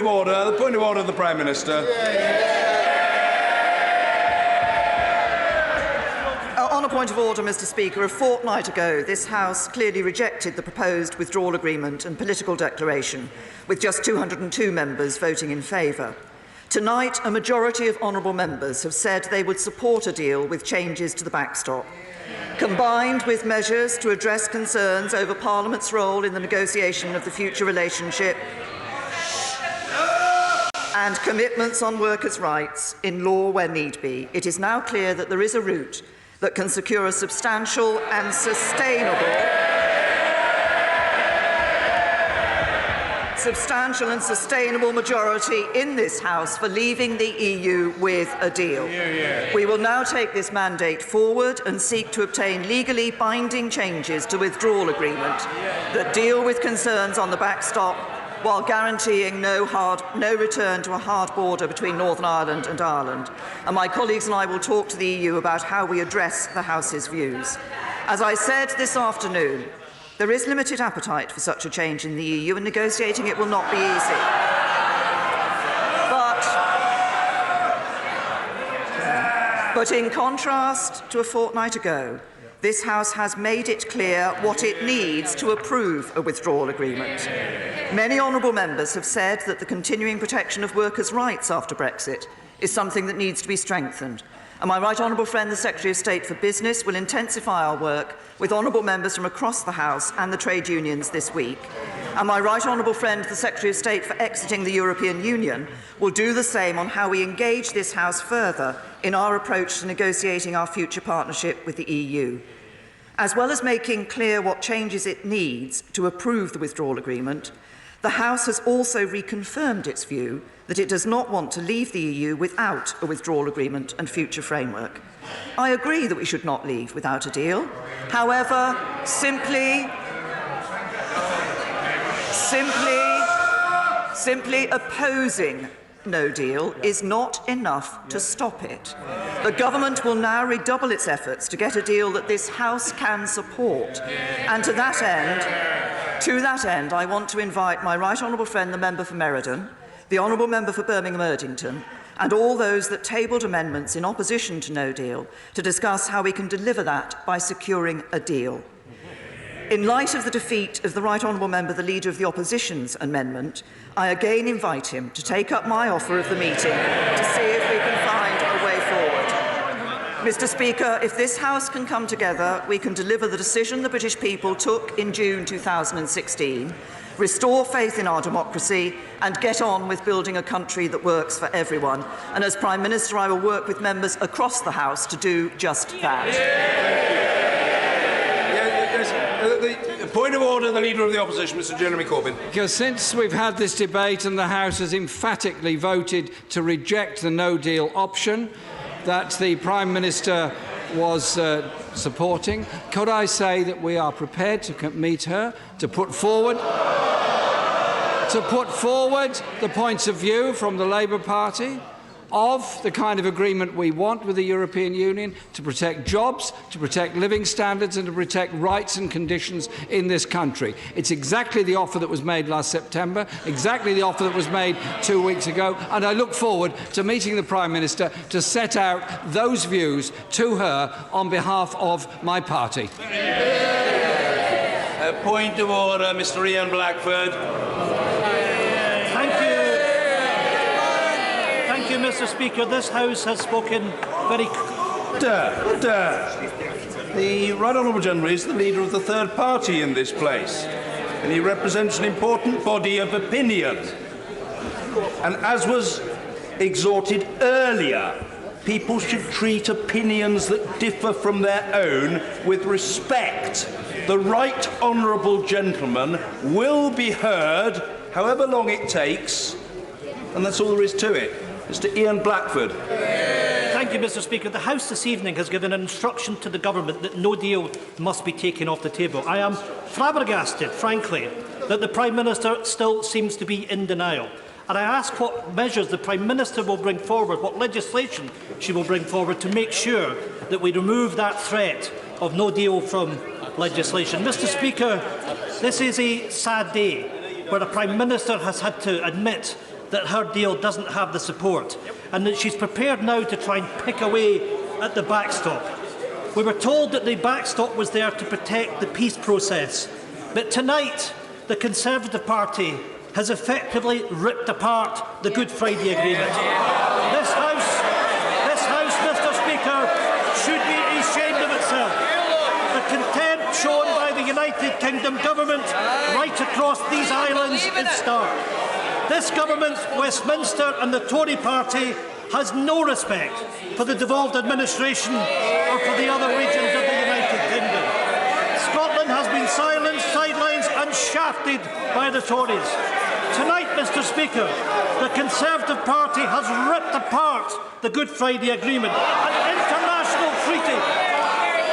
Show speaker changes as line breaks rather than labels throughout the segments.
Order. The point of order of the Prime Minister.
On a point of order, Mr. Speaker, a fortnight ago, this House clearly rejected the proposed withdrawal agreement and political declaration, with just 202 members voting in favour. Tonight, a majority of honourable members have said they would support a deal with changes to the backstop, combined with measures to address concerns over Parliament's role in the negotiation of the future relationship and commitments on workers' rights in law where need be. It is now clear that there is a route that can secure a substantial and sustainable majority in this House for leaving the EU with a deal. We will now take this mandate forward and seek to obtain legally binding changes to withdrawal agreement that deal with concerns on the backstop while guaranteeing no return to a hard border between Northern Ireland and Ireland. And my colleagues and I will talk to the EU about how we address the House's views. As I said this afternoon, there is limited appetite for such a change in the EU, and negotiating it will not be easy. But in contrast to a fortnight ago, this House has made it clear what it needs to approve a withdrawal agreement. Many honourable members have said that the continuing protection of workers' rights after Brexit is something that needs to be strengthened. And my right honourable friend, the Secretary of State for Business, will intensify our work with honourable members from across the House and the trade unions this week. And my right honourable friend, the Secretary of State for exiting the European Union, will do the same on how we engage this House further in our approach to negotiating our future partnership with the EU. As well as making clear what changes it needs to approve the withdrawal agreement, the House has also reconfirmed its view that it does not want to leave the EU without a withdrawal agreement and future framework. I agree that we should not leave without a deal. However, simply opposing no deal is not enough to stop it. The government will now redouble its efforts to get a deal that this House can support. And to that end, I want to invite my right honourable friend, the member for Meriden, the honourable member for Birmingham Erdington, and all those that tabled amendments in opposition to no deal to discuss how we can deliver that by securing a deal. In light of the defeat of the right honourable member, the Leader of the Opposition's amendment, I again invite him to take up my offer of the meeting to see if we can find a way forward. Mr. Speaker, if this House can come together, we can deliver the decision the British people took in June 2016, restore faith in our democracy and get on with building a country that works for everyone. And as Prime Minister, I will work with members across the House to do just that.
The point of order, the Leader of the Opposition, Mr. Jeremy Corbyn.
Because since we've had this debate and the House has emphatically voted to reject the no-deal option that the Prime Minister was supporting, could I say that we are prepared to meet her, to put forward the points of view from the Labour Party of the kind of agreement we want with the European Union to protect jobs, to protect living standards and to protect rights and conditions in this country. It's exactly the offer that was made last September, exactly the offer that was made 2 weeks ago, and I look forward to meeting the Prime Minister to set out those views to her on behalf of my party.
Point of order, Mr. Ian Blackford.
Mr. Speaker, this House has spoken very...
The Right Honourable Gentleman is the leader of the third party in this place, and he represents an important body of opinion. And as was exhorted earlier, people should treat opinions that differ from their own with respect. The Right Honourable Gentleman will be heard, however long it takes, and that's all there is to it. Mr. Ian Blackford.
Thank you, Mr. Speaker. The House this evening has given an instruction to the government that no deal must be taken off the table. I am flabbergasted, frankly, that the Prime Minister still seems to be in denial. And I ask what measures the Prime Minister will bring forward, what legislation she will bring forward to make sure that we remove that threat of no deal from legislation. Mr. Speaker, this is a sad day where the Prime Minister has had to admit that her deal doesn't have the support and that she's prepared now to try and pick away at the backstop. We were told that the backstop was there to protect the peace process, but tonight the Conservative Party has effectively ripped apart the Good Friday Agreement. This House, Mr Speaker, should be ashamed of itself. The contempt shown by the United Kingdom Government right across these islands is stark. This Government, Westminster and the Tory Party has no respect for the devolved administration or for the other regions of the United Kingdom. Scotland has been silenced, sidelined and shafted by the Tories. Tonight, Mr Speaker, the Conservative Party has ripped apart the Good Friday Agreement, an international treaty.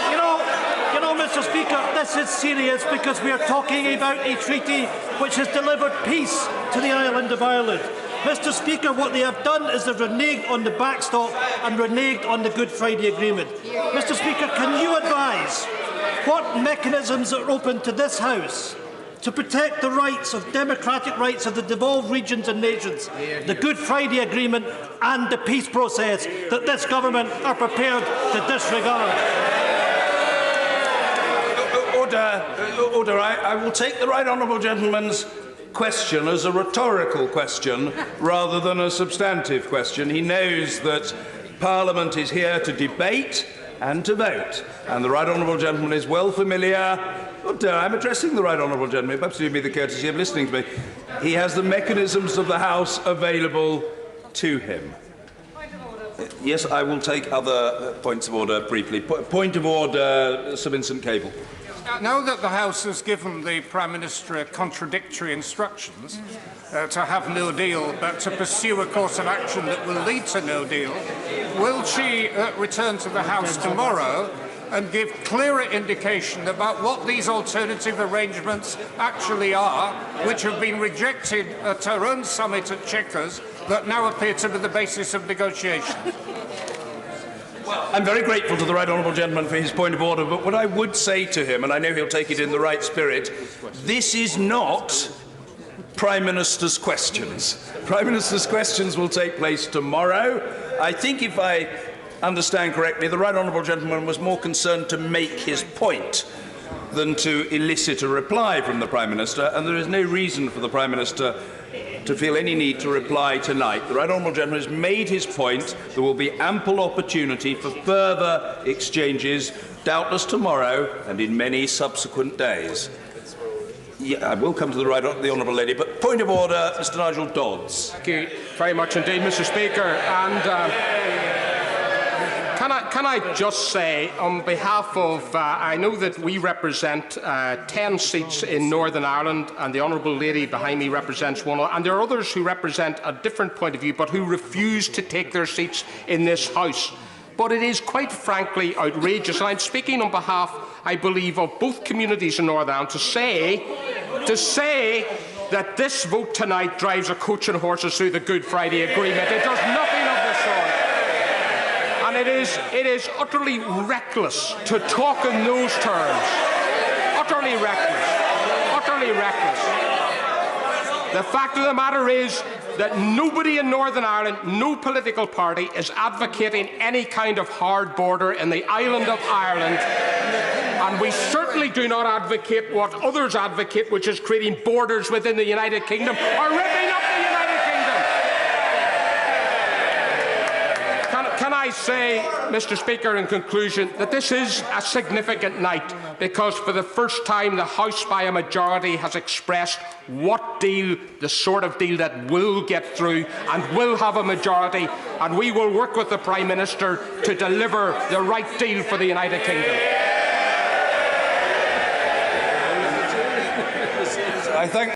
You know, Mr Speaker, this is serious because we are talking about a treaty which has delivered peace to the island of Ireland. Mr Speaker, what they have done is they've reneged on the backstop and reneged on the Good Friday Agreement. Mr Speaker, can you advise what mechanisms are open to this House to protect the rights of democratic rights of the devolved regions and nations, the Good Friday Agreement and the peace process that this Government are prepared to disregard?
Order. I will take the right honourable gentleman's question as a rhetorical question rather than a substantive question. He knows that Parliament is here to debate and to vote, and the right honourable gentleman is well familiar. I'm addressing the right honourable gentleman. Perhaps do me the courtesy of listening to me. He has the mechanisms of the House available to him. Yes, I will take other points of order briefly. Point of order, Sir Vincent Cable.
Now that the House has given the Prime Minister contradictory instructions to have no deal but to pursue a course of action that will lead to no deal, will she return to the House tomorrow and give clearer indication about what these alternative arrangements actually are, which have been rejected at her own summit at Chequers, that now appear to be the basis of negotiation?
I'm very grateful to the right honourable gentleman for his point of order, but what I would say to him, and I know he'll take it in the right spirit, this is not Prime Minister's questions. Prime Minister's questions will take place tomorrow. I think if I understand correctly, the right honourable gentleman was more concerned to make his point than to elicit a reply from the Prime Minister, and there is no reason for the Prime Minister to feel any need to reply tonight. The right honourable gentleman has made his point. There will be ample opportunity for further exchanges, doubtless tomorrow and in many subsequent days. Yeah, I will come to the honourable lady, but point of order, Mr Nigel Dodds.
Thank you very much indeed, Mr Speaker. And can I just say, on behalf of, I know that we represent 10 seats in Northern Ireland, and the honourable lady behind me represents one, and there are others who represent a different point of view, but who refuse to take their seats in this House. But it is quite frankly outrageous, and I'm speaking on behalf, I believe, of both communities in Northern Ireland, to say that this vote tonight drives a coach and horses through the Good Friday Agreement. It does nothing of the sort. And it is utterly reckless to talk in those terms. Utterly reckless. Utterly reckless. The fact of the matter is that nobody in Northern Ireland, no political party, is advocating any kind of hard border in the island of Ireland. And we certainly do not advocate what others advocate, which is creating borders within the United Kingdom or ripping up the United Kingdom. Can I say, Mr Speaker, in conclusion, that this is a significant night because for the first time the House by a majority has expressed what deal, the sort of deal that will get through and will have a majority, and we will work with the Prime Minister to deliver the right deal for the United Kingdom.
I thank